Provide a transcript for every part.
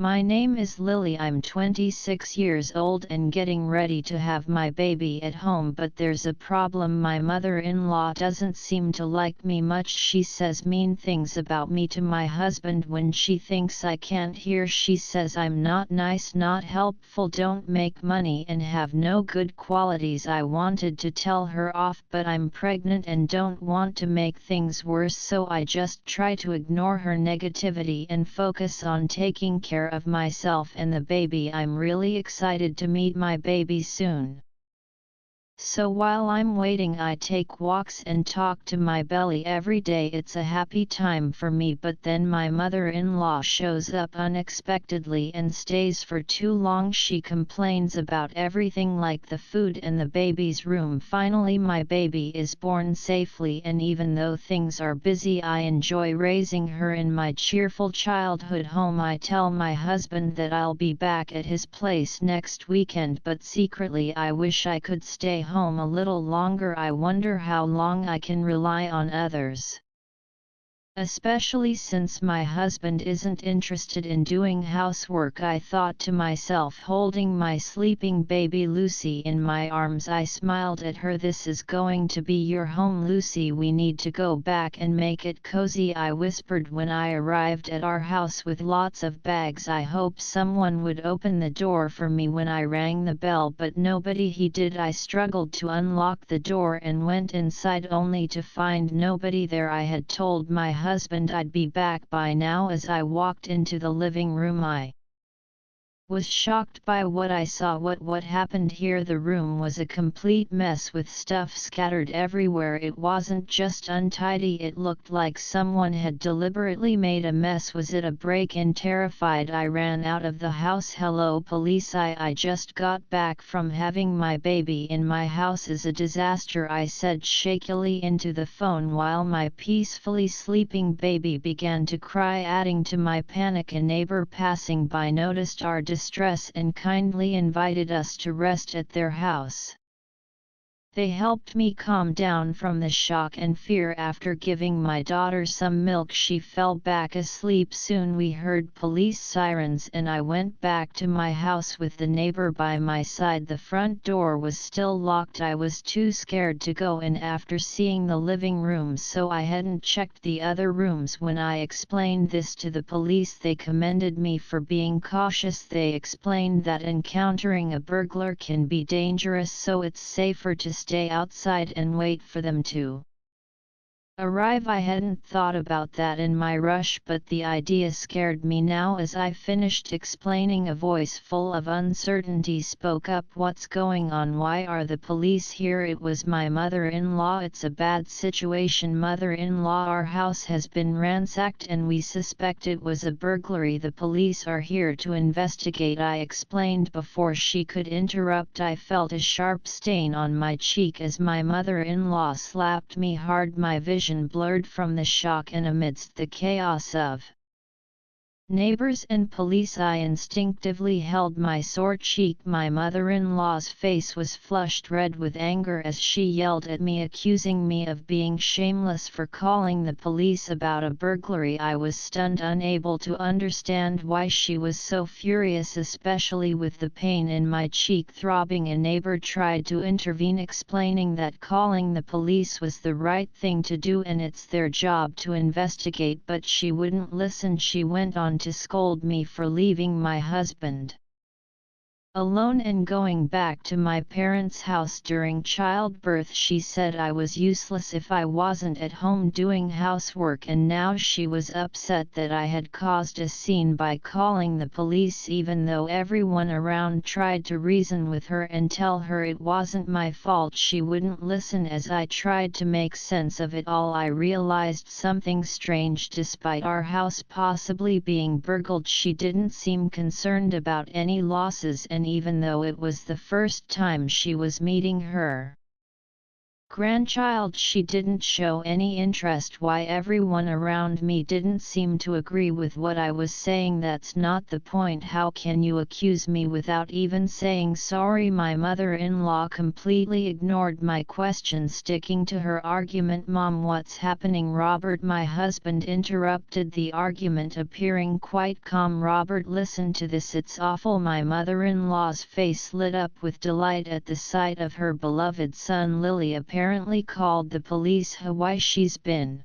My name is Lily. I'm 26 years old and getting ready to have my baby at home, but there's a problem. My mother-in-law doesn't seem to like me much. She says mean things about me to my husband when she thinks I can't hear. She says I'm not nice, not helpful, don't make money and have no good qualities. I wanted to tell her off, but I'm pregnant and don't want to make things worse, so I just try to ignore her negativity and focus on taking care of myself and the baby. I'm really excited to meet my baby soon. So while I'm waiting, I take walks and talk to my belly every day. It's a happy time for me, but then my mother-in-law shows up unexpectedly and stays for too long. She complains about everything, like the food and the baby's room. Finally my baby is born safely, and even though things are busy, I enjoy raising her in my cheerful childhood home. I tell my husband that I'll be back at his place next weekend, but secretly I wish I could stay home a little longer. I wonder how long I can rely on others, especially since my husband isn't interested in doing housework. I thought to myself, holding my sleeping baby Lucy in my arms. I smiled at her. This is going to be your home, Lucy. We need to go back and make it cozy, I whispered when I arrived at our house with lots of bags. I hoped someone would open the door for me when I rang the bell, but nobody he did. I struggled to unlock the door and went inside only to find nobody there. I had told my husband I'd be back by now. As I walked into the living room, I was shocked by what I saw. What happened here? The room was a complete mess with stuff scattered everywhere. It wasn't just untidy, it looked like someone had deliberately made a mess. Was it a break-in? Terrified, I ran out of the house. Hello, police. I just got back from having my baby in my house. Is a disaster, I said shakily into the phone while my peacefully sleeping baby began to cry. Adding to my panic, a neighbor passing by noticed our distress and kindly invited us to rest at their house. They helped me calm down from the shock and fear. After giving my daughter some milk, she fell back asleep. Soon we heard police sirens and I went back to my house with the neighbor by my side. The front door was still locked. I was too scared to go in after seeing the living room, so I hadn't checked the other rooms. When I explained this to the police, they commended me for being cautious. They explained that encountering a burglar can be dangerous, so it's safer to stay outside and wait for them to arrive. I hadn't thought about that in my rush, but the idea scared me now. As I finished explaining, a voice full of uncertainty spoke up. What's going on? Why are the police here? It was my mother-in-law. It's a bad situation, mother-in-law. Our house has been ransacked and we suspect it was a burglary. The police are here to investigate, I explained before she could interrupt. I felt a sharp stain on my cheek as my mother-in-law slapped me hard. My vision blurred from the shock, and amidst the chaos of neighbors and police, I instinctively held my sore cheek. My mother-in-law's face was flushed red with anger as she yelled at me, accusing me of being shameless for calling the police about a burglary. I was stunned, unable to understand why she was so furious, especially with the pain in my cheek throbbing. A neighbor tried to intervene, explaining that calling the police was the right thing to do and it's their job to investigate, but she wouldn't listen. She went on to scold me for leaving my husband alone and going back to my parents' house during childbirth. She said I was useless if I wasn't at home doing housework, and now she was upset that I had caused a scene by calling the police. Even though everyone around tried to reason with her and tell her it wasn't my fault, she wouldn't listen. As I tried to make sense of it all, I realized something strange. Despite our house possibly being burgled, she didn't seem concerned about any losses, and even though it was the first time she was meeting her grandchild. She didn't show any interest. Why everyone around me didn't seem to agree with what I was saying. That's not the point. How can you accuse me without even saying sorry? My mother-in-law completely ignored my question, sticking to her argument. Mom, what's happening? Robert, my husband, interrupted the argument, appearing quite calm. Robert, listen to this. It's awful. My mother-in-law's face lit up with delight at the sight of her beloved son. Lily apparently called the police. Why, she's been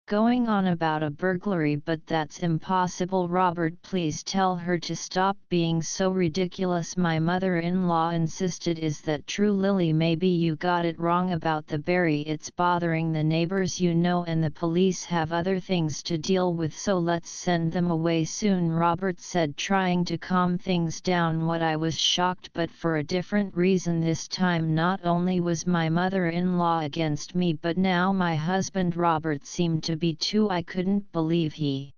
going on about a burglary, but that's impossible. Robert, please tell her to stop being so ridiculous. My mother-in-law insisted. Is that true? Lily, maybe you got it wrong about the berry. It's bothering the neighbors, you know, and the police have other things to deal with, so let's send them away soon, Robert said, trying to calm things down. What I was shocked, but for a different reason this time. Not only was my mother-in-law against me, but now my husband Robert seemed to be too. I couldn't believe he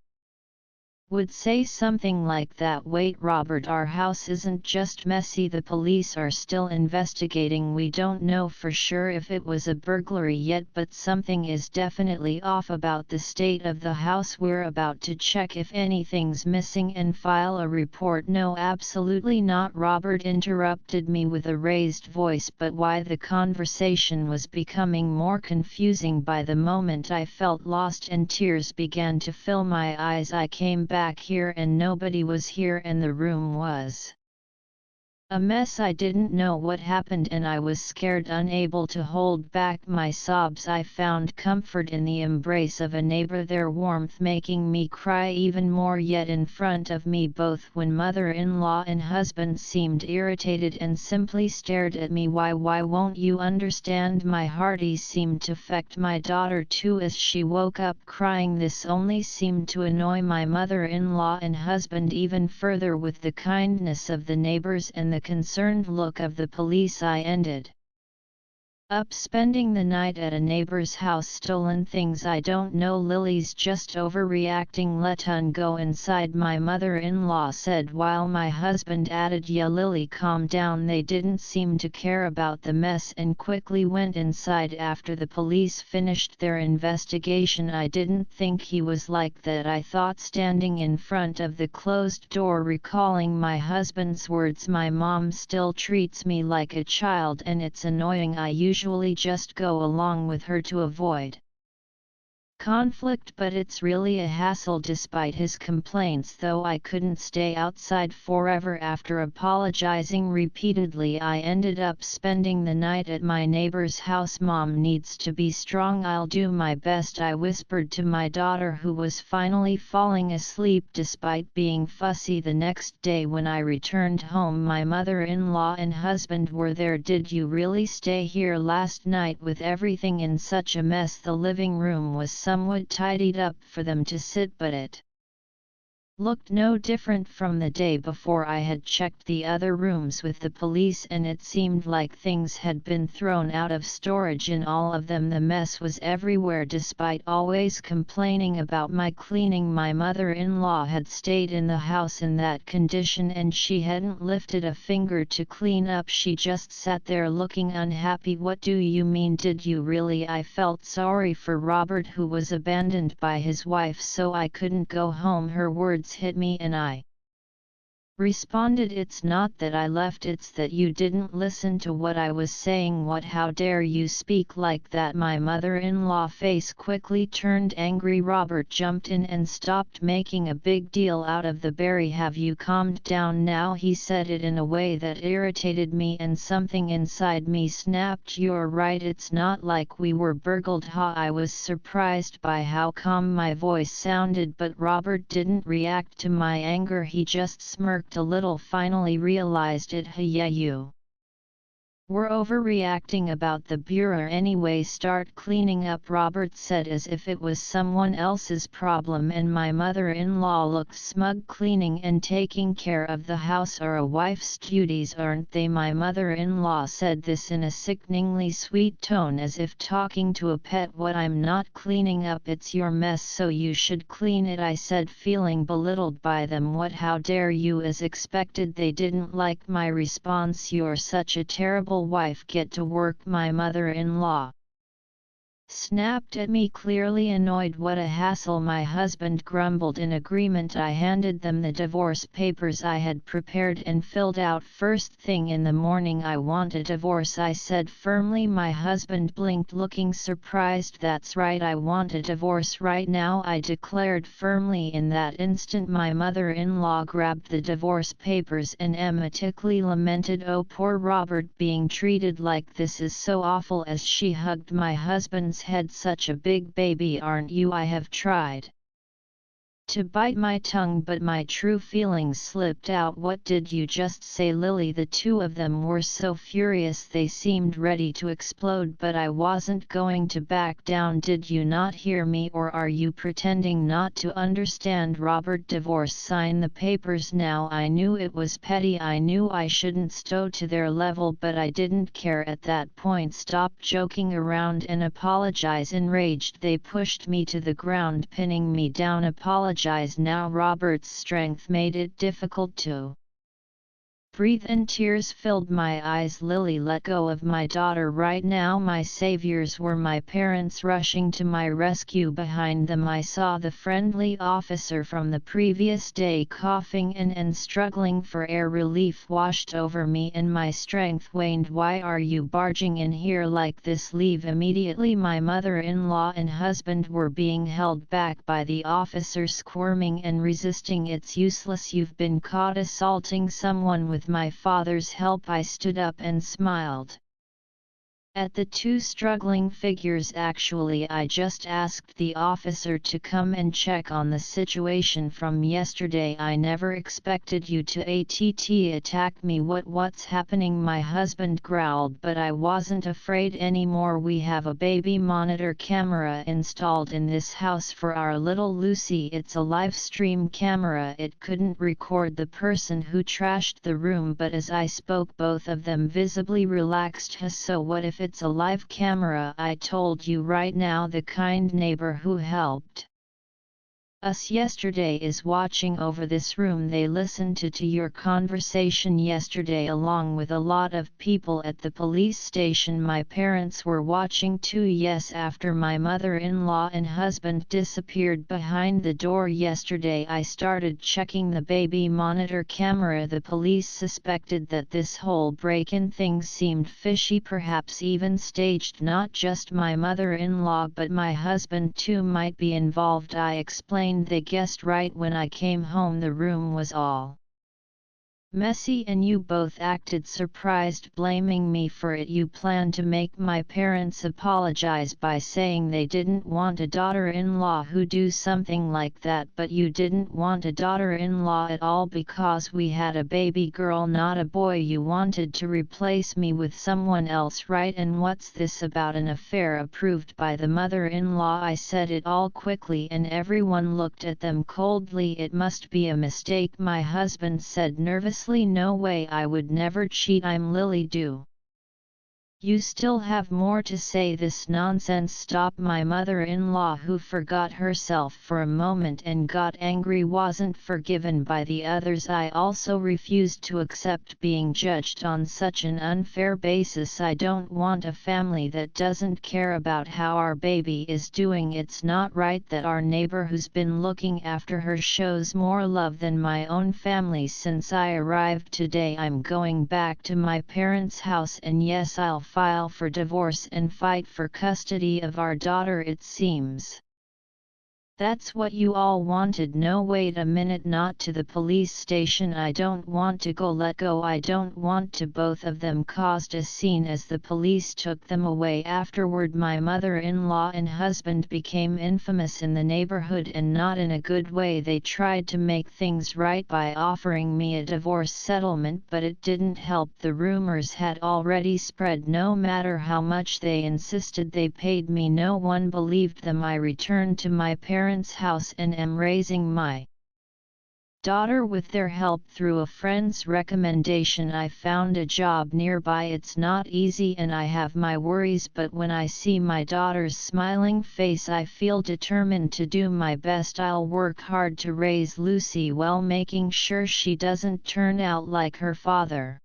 would say something like that. Wait, Robert, our house isn't just messy. The police are still investigating. We don't know for sure if it was a burglary yet, but something is definitely off about the state of the house. We're about to check if anything's missing and file a report. No, absolutely not, Robert interrupted me with a raised voice. But why? The conversation was becoming more confusing by the moment. I felt lost and tears began to fill my eyes. I came back here and nobody was here, and the room was a mess. I didn't know what happened and I was scared, unable to hold back my sobs. I found comfort in the embrace of a neighbor, their warmth making me cry even more. Yet in front of me, both when mother-in-law and husband seemed irritated and simply stared at me. Why won't you understand? My heartache seemed to affect my daughter too as she woke up crying. This only seemed to annoy my mother-in-law and husband even further. With the kindness of the neighbors and the concerned look of the police, I ended up spending the night at a neighbor's house. Stolen things? I don't know. Lily's just overreacting. Let her go inside, my mother-in-law said, while my husband added, yeah, Lily, calm down. They didn't seem to care about the mess and quickly went inside after the police finished their investigation. I didn't think he was like that, I thought, standing in front of the closed door, recalling my husband's words. My mom still treats me like a child and it's annoying. I usually just go along with her to avoid conflict, but it's really a hassle. Despite his complaints, though, I couldn't stay outside forever. After apologizing repeatedly, I ended up spending the night at my neighbor's house. Mom needs to be strong. I'll do my best, I whispered to my daughter, who was finally falling asleep despite being fussy. The next day when I returned home, my mother-in-law and husband were there. Did you really stay here last night with everything in such a mess? The living room was somewhat tidied up for them to sit, but it looked no different from the day before. I had checked the other rooms with the police and it seemed like things had been thrown out of storage in all of them. The mess was everywhere. Despite always complaining about my cleaning, my mother-in-law had stayed in the house in that condition and she hadn't lifted a finger to clean up. She just sat there looking unhappy. What do you mean? Did you really? I felt sorry for Robert, who was abandoned by his wife, so I couldn't go home. Her words hit me and I responded, it's not that I left, it's that you didn't listen to what I was saying. What? How dare you speak like that? My mother-in-law face quickly turned angry. Robert jumped in and stopped making a big deal out of the berry. Have you calmed down now? He said it in a way that irritated me and something inside me snapped. You're right, it's not like we were burgled. I was surprised by how calm my voice sounded, but Robert didn't react to my anger. He just smirked a little, finally realized it. Yeah, you were overreacting about the bureau anyway. Start cleaning up, Robert said, as if it was someone else's problem, and my mother-in-law looked smug. Cleaning and taking care of the house are a wife's duties, aren't they? My mother-in-law said this in a sickeningly sweet tone, as if talking to a pet. What? I'm not cleaning up, it's your mess, so you should clean it, I said, feeling belittled by them. What? How dare you? As expected, they didn't like my response. You're such a terrible miserable wife get to work? My mother-in-law snapped at me, clearly annoyed. What a hassle. My husband grumbled. In agreement, I handed them the divorce papers I had prepared and filled out. First thing in the morning. I want a divorce, I said firmly. My husband blinked, looking surprised. That's right, I want a divorce right now, I declared firmly. In that instant my mother-in-law grabbed the divorce papers and emphatically lamented, "Oh, poor Robert, being treated like this is so awful," as she hugged my husband's head. "Such a big baby, aren't you?" I have tried to bite my tongue, but my true feelings slipped out. "What did you just say, Lily?" The two of them were so furious they seemed ready to explode, but I wasn't going to back down. "Did you not hear me, or are you pretending not to understand? Robert, divorce, sign the papers now." I knew it was petty, I knew I shouldn't stow to their level, but I didn't care at that point. "Stop joking around and apologize." Enraged, they pushed me to the ground, pinning me down. "Apologize now." Robert's strength made it difficult to breathe and tears filled my eyes. "Lily, let go of my daughter right now." My saviors were my parents rushing to my rescue. Behind them I saw the friendly officer from the previous day, coughing and struggling for air. Relief washed over me and my strength waned. "Why are you barging in here like this? Leave immediately." My mother-in-law and husband were being held back by the officer, squirming and resisting. "It's useless, you've been caught assaulting someone with my father's help." I stood up and smiled at the two struggling figures. "Actually, I just asked the officer to come and check on the situation from yesterday. I never expected you to attack me." What's happening?" my husband growled, but I wasn't afraid anymore. "We have a baby monitor camera installed in this house for our little Lucy. It's a live stream camera. It couldn't record the person who trashed the room." But as I spoke, both of them visibly relaxed. "So what if it's a live camera?" "I told you right now, the kind neighbor who helped us yesterday is watching over this room. They listened to your conversation yesterday along with a lot of people at the police station. My parents were watching too." "Yes, after my mother-in-law and husband disappeared behind the door yesterday, I started checking the baby monitor camera. The police suspected that this whole break-in thing seemed fishy, perhaps even staged. Not just my mother-in-law but my husband too might be involved." I explained. "They guessed right. When I came home the room was all messy and you both acted surprised, blaming me for it. You planned to make my parents apologize by saying they didn't want a daughter-in-law who do something like that. But you didn't want a daughter-in-law at all because we had a baby girl, not a boy. You wanted to replace me with someone else, right? And what's this about an affair approved by the mother-in-law?" I said it all quickly and everyone looked at them coldly. "It must be a mistake," my husband said nervously. "No way, I would never cheat. I'm Lily. Do you still have more to say? This nonsense stop." My mother-in-law, who forgot herself for a moment and got angry, wasn't forgiven by the others. I also refused to accept being judged on such an unfair basis. "I don't want a family that doesn't care about how our baby is doing. It's not right that our neighbor who's been looking after her shows more love than my own family. Since I arrived today, I'm going back to my parents' house, and yes, I'll file for divorce and fight for custody of our daughter. It seems that's what you all wanted." "No, wait a minute, not to the police station. I don't want to go. Let go. I don't want to." Both of them caused a scene as the police took them away. Afterward, my mother-in-law and husband became infamous in the neighborhood, and not in a good way. They tried to make things right by offering me a divorce settlement, but it didn't help. The rumors had already spread. No matter how much they insisted, they paid me. No one believed them. I returned to my parents' house and am raising my daughter with their help through a friend's recommendation. I found a job nearby. It's not easy and I have my worries, but when I see my daughter's smiling face, I feel determined to do my best. I'll work hard to raise Lucy well, making sure she doesn't turn out like her father.